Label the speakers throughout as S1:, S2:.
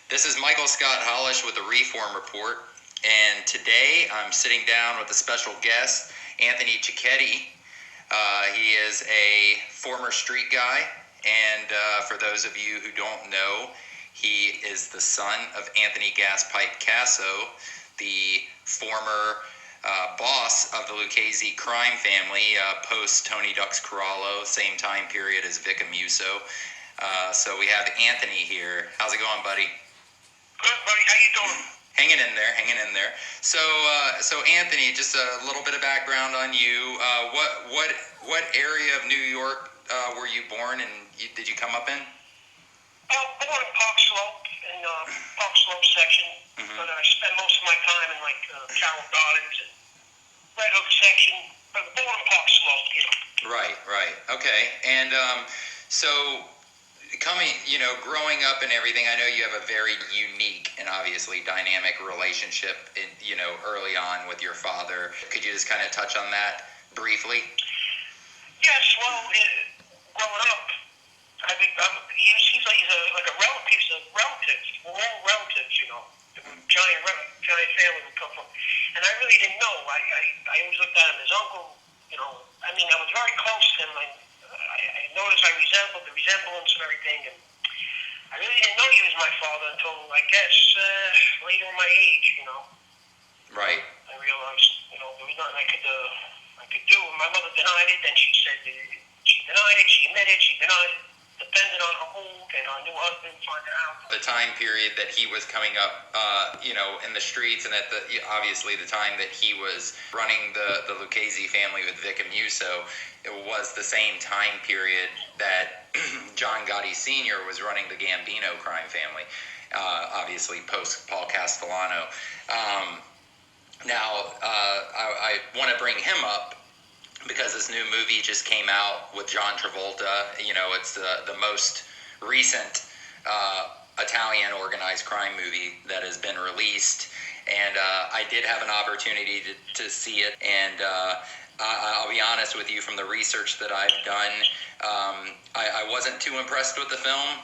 S1: This is Michael Scott Hollash with the Reform Report, and today I'm sitting down with a special guest, Anthony Chicchetti. He is a former street guy, and for those of you who don't know, he is the son of Anthony Gaspipe Casso, the former boss of the Lucchese crime family, post Tony Ducks Corallo, same time period as Vic Amuso. So we have Anthony here. How's it going, buddy?
S2: Good, buddy. How you doing?
S1: Hanging in there. So Anthony, just a little bit of background on you. What area of New York were you born, and did you come up in?
S2: Well, born in Park Slope, in Park Slope section, but I spent most of my time in Carroll Gardens and Red Hook section. But born in Park Slope,
S1: Right. Okay, and so growing up and everything, I know you have a very unique and obviously dynamic relationship, early on with your father. Could you just kind of touch on that briefly?
S2: Yes. Well, growing up, I think he's like a relative. He's a relative. We're all relatives, giant family we come from. And I really didn't know. I always looked at him as uncle. I was very close to him. I noticed I resembled the resemblance and everything, and I really didn't know he was my father until, I guess, later in my age,
S1: Right.
S2: I realized, there was nothing I could do. My mother denied it, then she said she denied it, she admitted, she denied it, depended on her mood and her new husband finding out.
S1: The time period that he was coming up, in the streets, and obviously the time that he was running the Lucchese family with Vic Amuso, it was the same time period that John Gotti Sr. was running the Gambino crime family, obviously post Paul Castellano. I want to bring him up because this new movie just came out with John Travolta. It's the most recent Italian organized crime movie that has been released, and I did have an opportunity to see it, and I'll be honest with you, from the research that I've done, I wasn't too impressed with the film.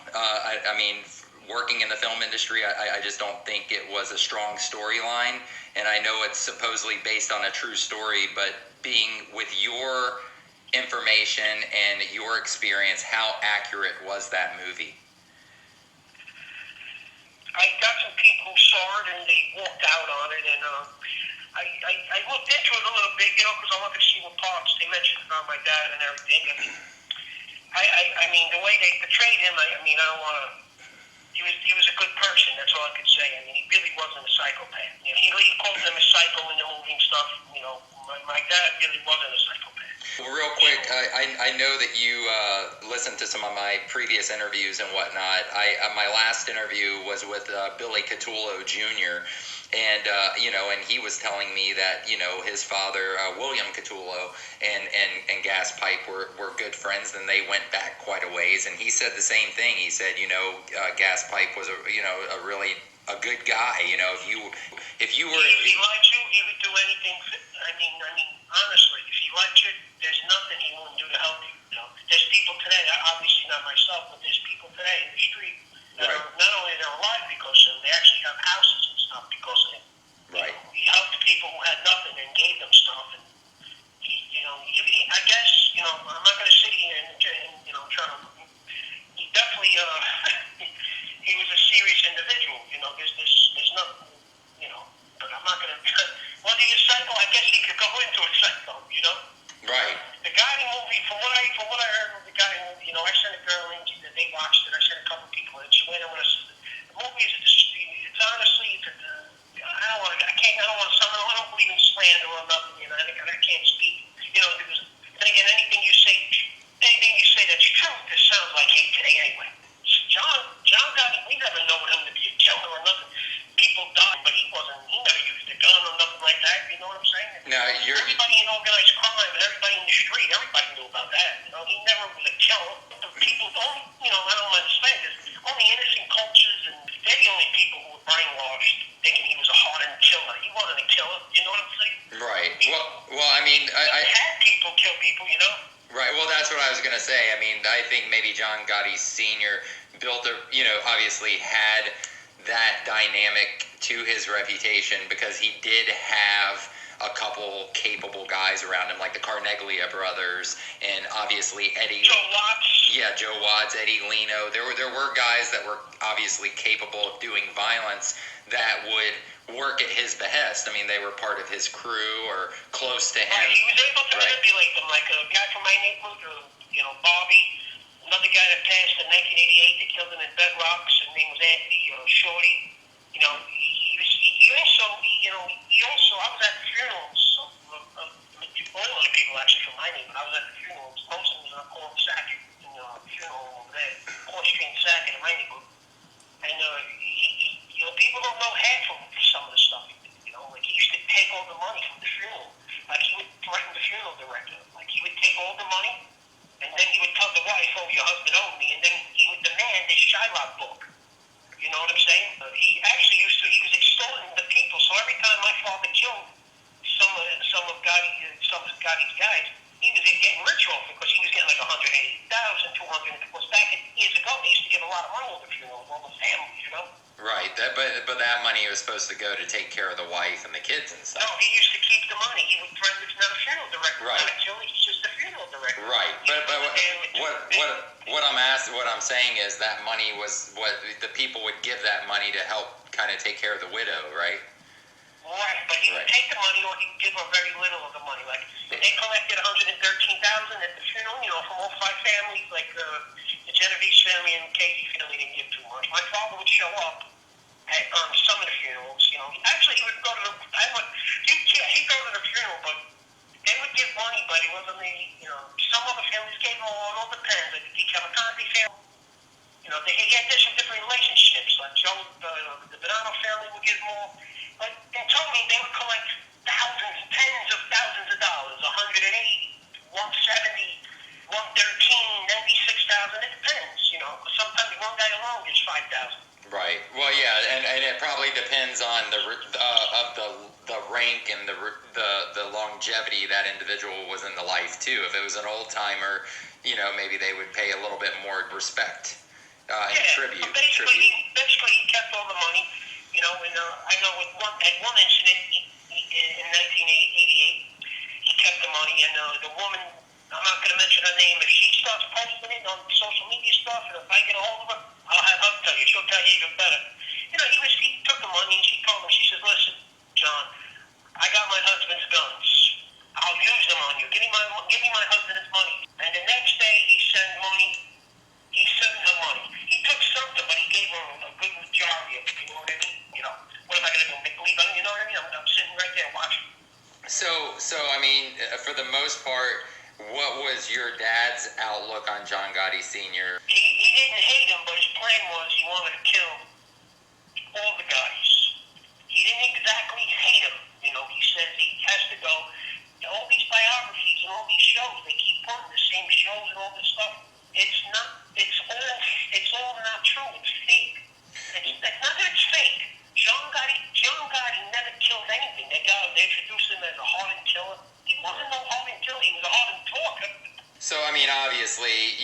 S1: Working in the film industry, I just don't think it was a strong storyline, and I know it's supposedly based on a true story, but being with your information and your experience, how accurate was that movie?
S2: I got some people who saw it and they walked out on it, and I looked into it a little bit, because I wanted to see what parts they mentioned about my dad and everything. The way they portrayed him, I don't want to. He was a good person. That's all I could say. He really wasn't a psychopath. He called him a psycho in the movie and stuff. My dad really wasn't a psychopath.
S1: Well, real quick, I know that you listened to some of my previous interviews and whatnot. My last interview was with Billy Catullo Jr., and he was telling me that his father William Catullo and Gaspipe were good friends, and they went back quite a ways. And he said the same thing. He said Gaspipe was a really a good guy. If you were
S2: if he liked you, he would do anything. Honestly, if he liked you, there's nothing he wouldn't do to help you. There's people today, obviously not myself, but there's people today in the street that are not only they're alive because of him, they actually have houses and stuff because of him.
S1: Right.
S2: He helped people who had nothing and gave them stuff, and I guess I'm not going to sit here and try to. He definitely he was a serious individual. There's nothing. But I'm not going to. Was he a psycho? I guess he could go into a psycho.
S1: Right.
S2: The guy in the movie, from what I heard of the guy in the movie, I sent a girl in that they watched it. I sent a couple people in. She went in with us. The movie is it's honestly, I don't want to believe in slander or nothing. I can't speak. Then again, anything you say that's true, this sounds like hate today anyway. John Gotti, we never know him to be a killer or nothing. People died, but he never used a gun or nothing like that. You know what I'm saying?
S1: No,
S2: everybody in organized crime and everybody in the street, everybody knew about that. He never was a killer. The people don't, I don't understand this. Only innocent cultures, and they're the only people who were brainwashed thinking he was a hardened killer. He wasn't a killer. You know what I'm saying?
S1: Right. Well, I
S2: had people kill people,
S1: Right. Well, that's what I was going to say. I think maybe John Gotti Sr. built obviously had that dynamic to his reputation because he did have a couple capable guys around him, like the Carneglia brothers, and obviously Eddie.
S2: Joe Watts.
S1: Yeah, Joe Watts, Eddie Leno. There were guys that were obviously capable of doing violence that would work at his behest. I mean, they were part of his crew or close to him.
S2: Right, he was able to manipulate them, like a guy from my neighborhood, Bobby. Another guy that passed in 1988 that killed him in Bedrocks. His name was Anthony Shorty. He also, I was at the funerals of all of the people actually from my neighborhood. I was at the funerals, most of them was on Corn Sackett, the funeral over there, Corn Street and Sackett in my neighborhood. And, people don't know half of some of the stuff he did, like he used to take all the money from the funeral. Like he would threaten the funeral director. Like he would take all the money, and then he would tell the wife, "Oh, your husband owed me," and then he would demand his Shylock book. You know what I'm saying? He actually he was extorting the people. So every time my father killed some of Gotti's guys, he was getting rich off it because he was getting like 180,000, 200. Of course, back years ago, they used to give a lot of money to the funerals, all the families,
S1: Right, but that money was supposed to go to take care of the wife and the kids and stuff.
S2: No, he used to keep the money. He would threaten it's not a funeral director.
S1: Right.
S2: Not Joey, he's just a funeral director.
S1: Right, but what I'm saying is that money was what the people would give that money to help kind of take care of the widow, right?
S2: Right, but he would take the money or he'd give her very little of the money. Like they collected $113,000 at the funeral, from all five families, like the Genovese family and Casey family didn't give too much. My father would show up at some of the funerals. Actually he would go to he'd go to the funeral, but they would give money, but it wasn't some other families gave more. It all depends. Like the Cavalcanti family, he had some different relationships. Like Joe, the Bonanno family would give more. But in total, they would collect tens of thousands of dollars, 180, 170, 113, 96,000. It depends, Sometimes one guy alone gets 5,000.
S1: Right. Well, yeah, and it probably depends on the rank and the longevity that individual was in the life too. If it was an old timer, maybe they would pay a little bit more respect and tribute.
S2: Basically, he kept all the money. And I know at one incident in 1988, he kept the money, and the woman, I'm not going to mention her name, if she starts posting it on social media stuff, and if I get a hold of her, I'll have her tell you. She'll tell you even better. He took the money, and she told him, she says, "Listen, John, I got my husband's guns. I'll use them on you. Give me my husband's money." And the next day, he sent her money. He took something, but he gave her a good majority of it. You know what I mean? What am I going to do? Make believe? You know what I mean? I'm sitting right there watching.
S1: So I mean, for the most part, what was your dad's outlook on John Gotti Sr.?
S2: He didn't hate him, but his plan was he wanted to kill all the Gottis. He didn't exactly hate him. He says he has to go. All these biographies and all these shows, they keep putting the same shows and all this stuff. It's all not true. It's fake. It's not that it's fake. John Gotti never killed anything. They introduced him as a hardened killer. He wasn't no hardened killer. He was a hardened talker.
S1: So, I mean, obviously,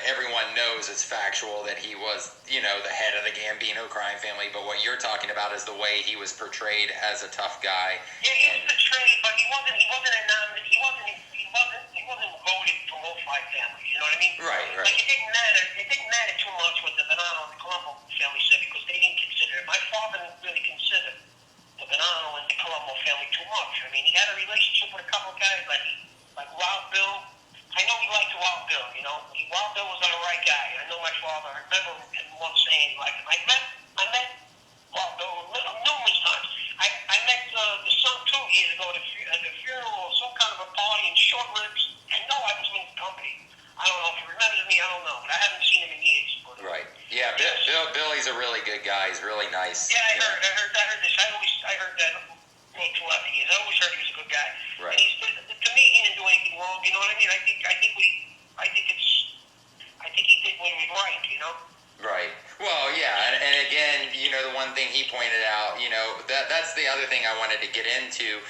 S1: everyone knows it's factual that he was, the head of the Gambino crime family, but what you're talking about is the way he was portrayed as a tough guy.
S2: Yeah, he was portrayed, but he wasn't voted from all five families, you know what I mean?
S1: Right.
S2: Like, it didn't matter too much what the Bonanno and the Colombo family said because they didn't consider it. My father didn't really consider the Bonanno and the Colombo family too much. I mean, he had a relationship with a couple of guys like Wild Bill. I know he liked Wild Bill, Wild Bill was not a right guy. I know my father, I remember him once saying, like, I met Wild Bill numerous times. I met the son 2 years ago at a funeral or some kind of a party in Short Ribs. I know I was in the company. I don't know if he remembers me, I don't know, but I haven't seen him in years. But,
S1: right. Yeah, Billy's a really good guy. He's really nice.
S2: Yeah, I heard this. I heard that throughout the years. I always heard he was a good guy.
S1: Right.
S2: And to me, he didn't do anything wrong. You know what I mean? I think he did what was right.
S1: Right. Well, yeah, and again, the one thing he pointed out, that's the other thing I wanted to get into,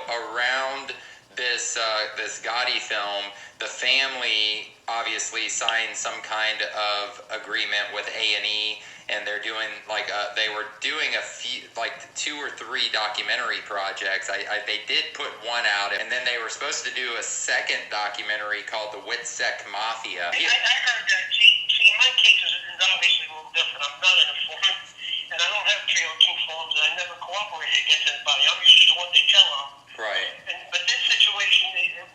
S1: around this Gotti film, the family obviously basically signed some kind of agreement with A&E, and they're doing they were doing a few 2 or 3 documentary projects. They did put one out, and then they were supposed to do a second documentary called The Witsec Mafia.
S2: I heard that. See, my case is obviously a little different. I'm not an informant, and I don't have 302 forms, and I never cooperated against anybody. I'm usually the one they tell on.
S1: Right.
S2: But this situation is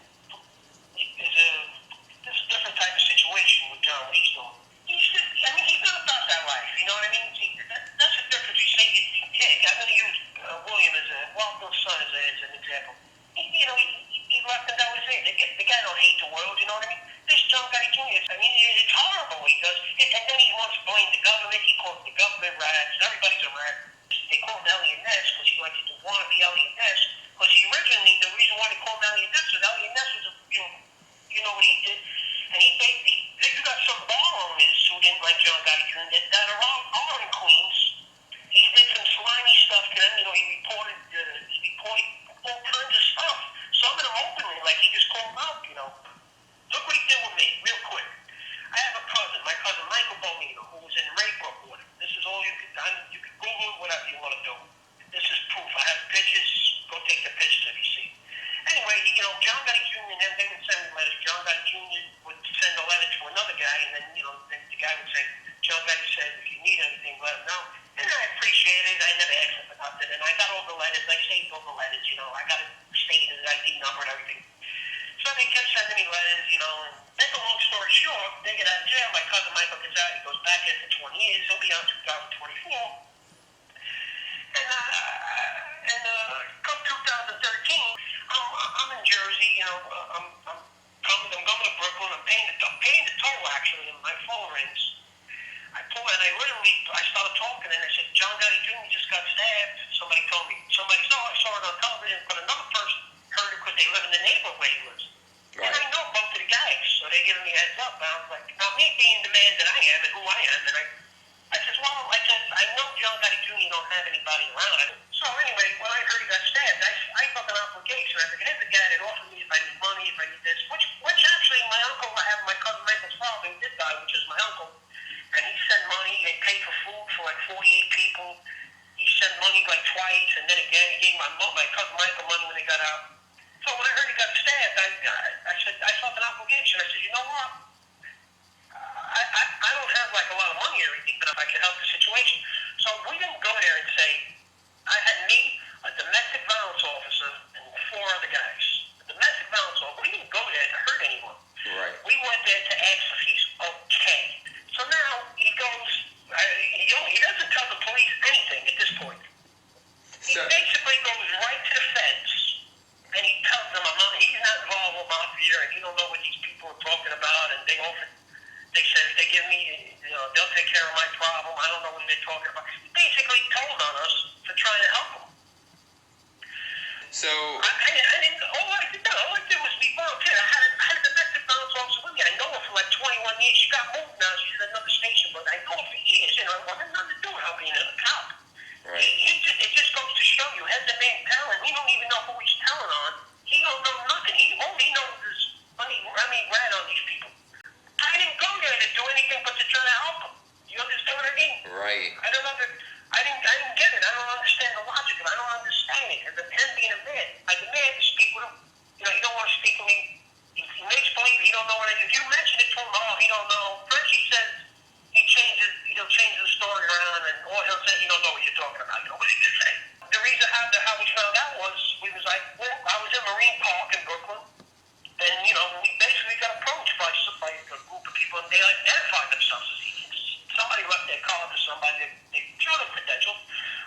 S2: a different type of situation with John Lee's doing. He's not about that life. You know what I mean? See, that's the difference. You say, I'm going to use William Walter's son as an example. He left and that was it. The guy don't hate the world. You know what I mean? This John Gotti Jr. It's horrible what he does. And then he wants to blame the government. He calls the government rats. Everybody's a rat. They call him Elliot Ness because he likes to want to be Elliot Ness. Because originally, the reason why they called him Elliot Ness was Elliot Ness was, you know what he did. And he basically, you got some bar owners who didn't like John Gotti Jr. that are all in Queens. He did some slimy stuff to them. He reported all kinds of stuff. Some of them openly, like he just called them out. Look what he did with me, real quick. I have a cousin, my cousin Michael Bonito, who was in Raybrook with him. This is all you can Google whatever you want to do. This is proof. I have pictures. Go take the pictures if you see. Anyway, John Gotti Jr. and them, they would send me letters. John Gotti Jr. would send a letter to another guy, and then, then the guy would say, John Gotti said, if you need anything, let him know. And I appreciate it. I never asked him for nothing. And I got all the letters. I saved all the letters, I got it stated, his ID number and everything. So they kept sending me letters, and make a long story short, they get out of jail. My cousin Michael gets out. He goes back in for 20 years. He'll be out in 2024. And come 2013, I'm in Jersey. I'm coming to Brooklyn. I'm paying the toll actually, and my phone rings. I pull and I started talking, and I said, John Gotti Jr. just got stabbed. Somebody told me. Somebody saw it on television, but another person heard it because they live in the neighborhood where he lives. Right. And I know both of the guys, so they're giving me a heads up. And I was like, now me being the man that I am and who I am, and I said, I know John Gotti Jr. don't have anybody around. So anyway, when I heard he got stabbed, I took an obligation. I said, here's the guy that offered me if I need money, if I need this, which actually my uncle, I have my cousin Michael's father who did die, which is my uncle, and he sent money. They paid for food for 48 people. He sent money twice, and then again he gave my cousin Michael money when they got out. So when I heard he got stabbed, I said, I felt an obligation. I said, you know what? I don't have a lot of money or anything, but if I could help the situation. So we didn't go there and say, I had me, a domestic violence officer, and 4 other guys. A domestic violence officer, we didn't go there to hurt anyone. Right. We went there to ask if he's okay. So now he goes, he doesn't tell the police anything at this point. He basically goes right to the feds, and he tells them he's not involved with mafia, and he don't know what these people are talking about, and they said if they give me, they'll take care of my problem. I don't know what they're talking about. He basically told on us for trying to help him.
S1: So
S2: all I did was be volunteer. I had a domestic violence officer with me. I know her for 21 years. She got moved now. She's at another station, but I know her for years. It had nothing to do with her being a cop. Right. It just goes to show you, has the man telling? He don't even know who he's telling on. He don't know nothing. All he knows is rat on these people. I didn't go there to do anything but to try to help him. You understand what I mean? Right. I didn't get it. I don't understand the logic of it. I don't understand it. As a man being a man, I demand to speak with him. He don't want to speak with me. He makes believe he don't know what it is. If you mention it to him, he don't know. First he says he'll change the story around, or he'll say he don't know what you're talking about. What did you say? The reason how we found out was I was in Marine Park in Brooklyn, and we basically got approached by a group of people, and they identified themselves as agents. Somebody left their card to somebody. They showed them credentials,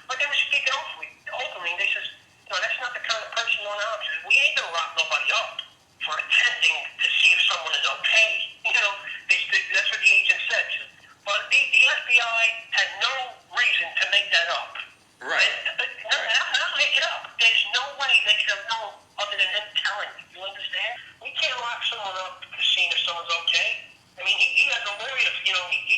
S2: but they were speaking openly. They says, that's not the kind of person you want to have. We ain't gonna lock nobody up for attempting to see if someone is okay. That's what the agent said. But the FBI had no reason to make that up. Right. Not make it up. There's no way they could have known other than him telling you. You understand? We can't lock someone up to see if someone's okay. I mean, he has a lawyer. He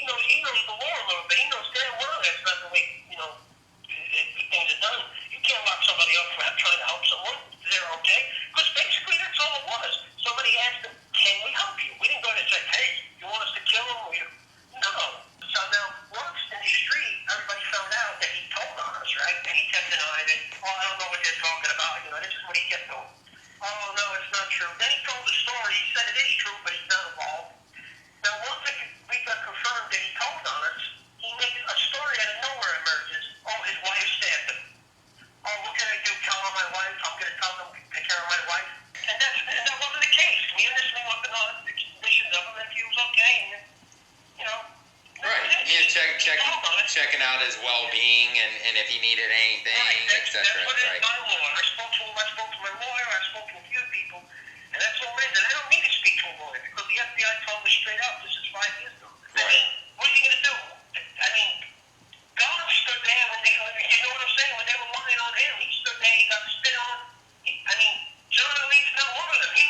S2: knows the law a little bit. He knows damn well that's not the way things are done. You can't lock somebody up for trying to help someone. They're okay. Because basically that's all it was. Somebody asked him, "Can we help you?" We didn't go there and say, "Hey, you want
S1: checking out his well-being and if he needed anything,
S2: Right,
S1: etc.
S2: that's what it is
S1: Right.
S2: by law. I spoke to him, I spoke to my lawyer, I spoke to a few people, and that's all it is. And I don't need to speak to a lawyer because the FBI told me straight up this is 5 years ago. I
S1: Right.
S2: mean, what are you going to do? I mean, God stood there when they, you know what I'm saying? When they were lying on him, he stood there, he got spit on. I mean, John Lee's not one of them. He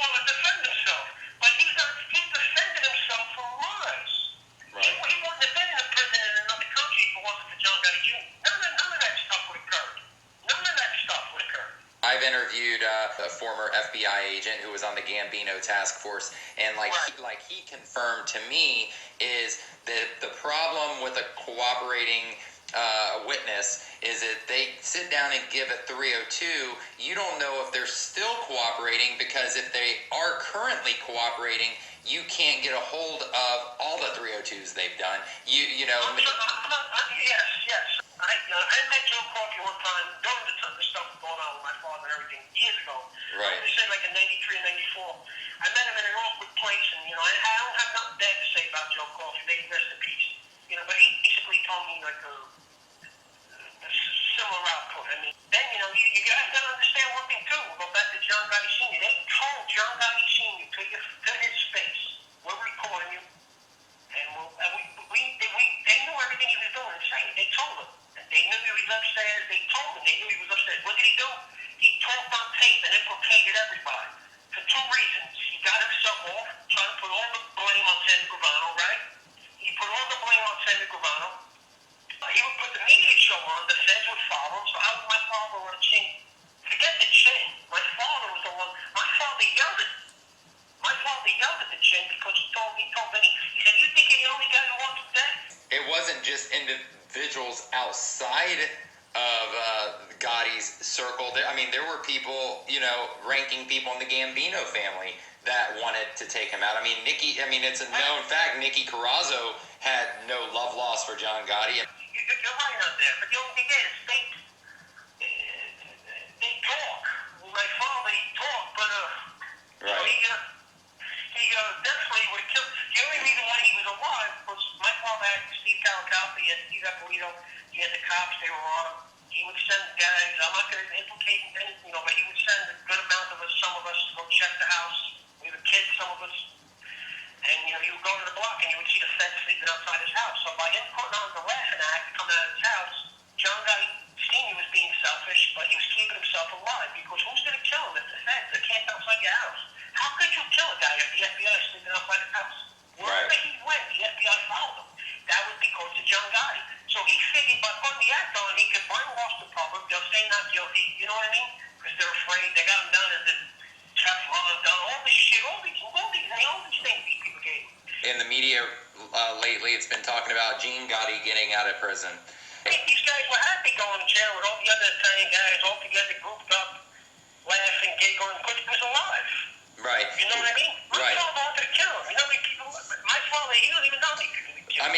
S2: wanted to defend himself, but he defended himself from lies.
S1: Right.
S2: He wouldn't have been in a prison in another country if it wasn't for John Gotti Jr. None of that stuff would occur. None of that stuff would occur.
S1: I've interviewed a former FBI agent who was on the Gambino task force, and like he confirmed to me is that the problem with a cooperating witness is that they sit down and give a 302. You don't know if they're still cooperating because if they are currently cooperating, you can't get a hold of all the 302s they've done. You know.
S2: Yes. I met Joe Coffey one time during the stuff going on with my father and everything years ago.
S1: Right.
S2: They said like in '93 and '94. I met him in an awkward place, and I don't have nothing bad to say about Joe Coffey. May he rest in peace. But he basically told me like a similar output. I mean, then you guys got to understand one thing too. We'll go back to John Gotti Sr. They told John Gotti Sr. to his face, "We're recording you," and they knew everything he was doing and saying. They told him. They knew he was upstairs. They told him. They knew he was upstairs. What did he do? He talked on tape and implicated everybody for two reasons. He got himself off, trying to put all the blame on Sammy Gravano, right? He put all the blame on Sammy Gravano. He would put the media show on. The feds would follow him. So how would my father want to change? Forget the chin. My father was the one. My father yelled at the chin because he told Vinny. He said, "You think you're the only guy who wants him dead?"
S1: It wasn't just individuals outside of Gotti's circle. There were people, ranking people in the Gambino family that wanted to take him out. It's a known fact. Nicky Carrazzo had no love lost for John Gotti.
S2: You're right on there, but the only thing is, they talk. My father, he talked, but
S1: right.
S2: He definitely would have killed. The only reason why he was alive was my father had Steve Calicalfi, he had Steve Apolito, he had the cops, they were on him. He would send guys, I'm not going to implicate anything, but he would send a good amount of us, some of us, to go check the house. We were kids, some of us. And, you would go to the block and you would see the feds sleeping outside his house. So by him putting on the laughing act, coming out of his house, John Gotti Sr. was being selfish, but he was keeping himself alive because who's going to kill him if the feds are camped outside your house? How could you kill a guy if the FBI is sleeping outside his house? Wherever he went, the FBI followed him. That was because of John Gotti. So he figured by putting the act on, he could brainwash the public. They'll say not guilty, you know what I mean? Because they're afraid. They got him down as a Teflon, done all this shit, all these things these people gave him.
S1: In the media lately, it's been talking about Gene Gotti getting out of prison.
S2: I think these guys were happy going to jail with all the other Italian guys all together, grouped up, laughing, giggling, because he was alive.
S1: Right.
S2: You know what I mean? My
S1: Right.
S2: father wanted to kill him. You know how many people? My father, he doesn't even know how many people he killed.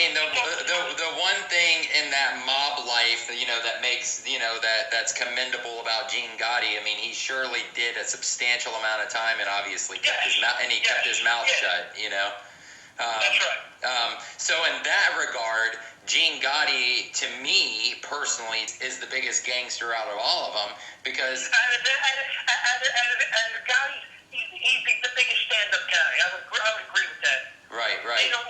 S1: The one thing in that mob life, that makes, that's commendable about Gene Gotti. He surely did a substantial amount of time and obviously kept his mouth shut.
S2: That's right.
S1: So in that regard, Gene Gotti, to me personally, is the biggest gangster out of all of them because.
S2: Gotti, he's the biggest stand-up guy. I would agree with that.
S1: Right.
S2: They don't,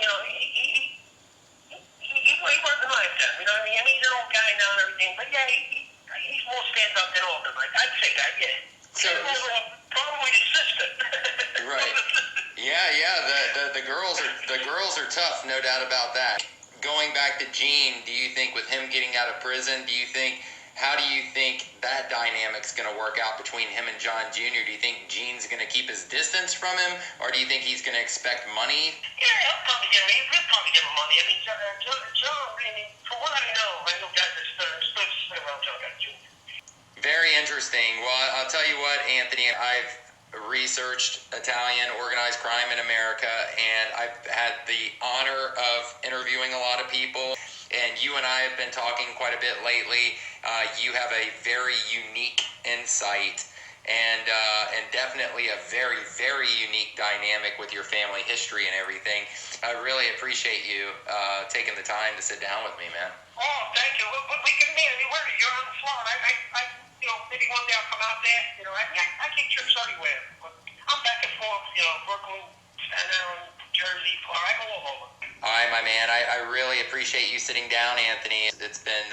S2: he wasn't like that. You know what I mean? He's an old guy now and everything, but yeah, he's more stand-up than all of them. I'd say that, yeah.
S1: So,
S2: probably his sister.
S1: Right. Yeah. The girls are tough, no doubt about that. Going back to Gene, do you think with him getting out of prison, how do you think that dynamic's going to work out between him and John Jr.? Do you think Gene's going to keep his distance from him, or do you think he's going to expect money?
S2: Yeah, he'll probably give him money. John, from what I know guys that stood around John Jr.
S1: Very interesting. Well, I'll tell you what, Anthony, I've researched Italian organized crime in America, and I've had the honor of interviewing a lot of people, and you and I have been talking quite a bit lately. You have a very unique insight and definitely a very, very unique dynamic with your family history and everything. I really appreciate you taking the time to sit down with me, man.
S2: Oh, thank you. We can meet anywhere. You're on the floor. Maybe one day I'll come out there. I take trips everywhere. But I'm back and forth. Brooklyn, Staten Island, Jersey, Florida. I go all over.
S1: All right, my man. I really appreciate you sitting down, Anthony. It's been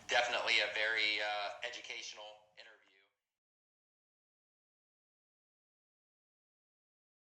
S1: definitely a very educational